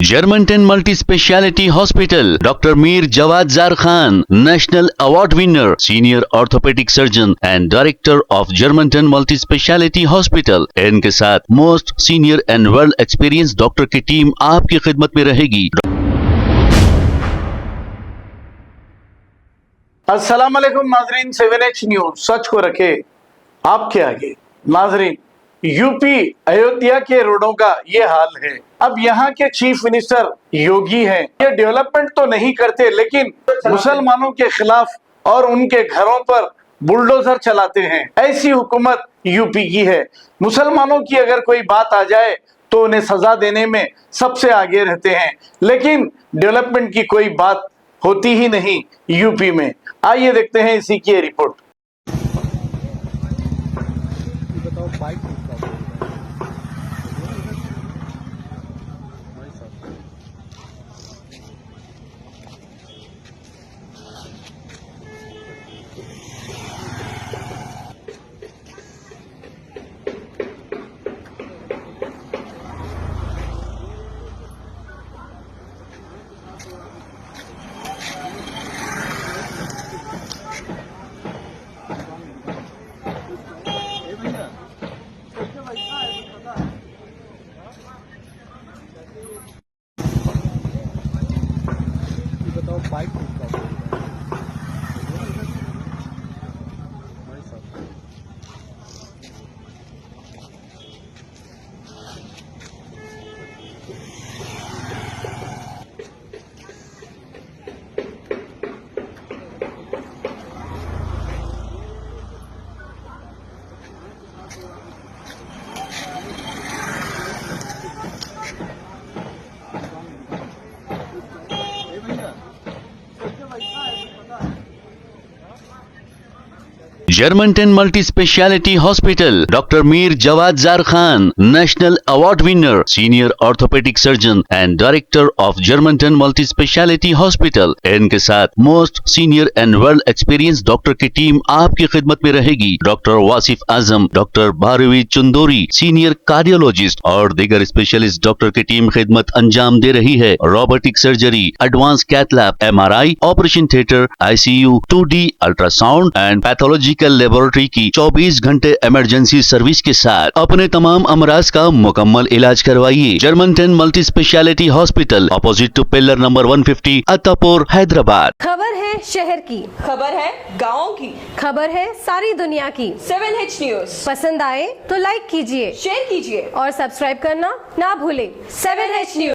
Germantown Multi Speciality Hospital, Dr. Mir Jawad Zar Khan, National Award winner, Senior Orthopedic Surgeon and Director of Germantown Multi Speciality Hospital। इनके साथ most senior and world experience doctor की team आपकी खिदमत में रहेगी। अस्सलाम वालेकुम नाजरीन, 7H न्यूज सच को रखे आपके आगे। नाजरीन, यूपी अयोध्या के रोडों का ये हाल है। अब यहाँ के चीफ मिनिस्टर योगी हैं। ये डेवलपमेंट तो नहीं करते, लेकिन मुसलमानों के खिलाफ और उनके घरों पर बुलडोजर चलाते हैं। ऐसी हुकूमत यूपी की है। मुसलमानों की अगर कोई बात आ जाए तो उन्हें सजा देने में सबसे आगे रहते हैं, लेकिन डेवलपमेंट की कोई बात होती ही नहीं यूपी में। आइए देखते हैं इसी की report. Bike Germantown Multi Speciality Hospital, Dr. Mir Jawad Zar Khan, National Award winner, Senior Orthopedic Surgeon and Director of Germantown Multi Speciality Hospital। इनके साथ most senior and world experience doctor की team आपकी खिदमत में रहेगी। Doctor Wasif Azam, doctor Bharvi Chandori, senior cardiologist और दीगर specialist doctor की टीम खिदमत अंजाम दे रही है। Robotic surgery, advance cath lab, MRI, operation theatre, ICU, 2D ultrasound and pathological laboratory की 24 घंटे इमरजेंसी सर्विस के साथ अपने तमाम अमराज का मुकम्मल इलाज करवाइए। Germanten multi speciality hospital, opposite to pillar number 150, Attapur, Hyderabad. खबर है शहर की, खबर है गाँव की, खबर है सारी दुनिया की। 7H न्यूज पसंद आए तो लाइक कीजिए, शेयर कीजिए और सब्सक्राइब करना ना भूलें। 7H news.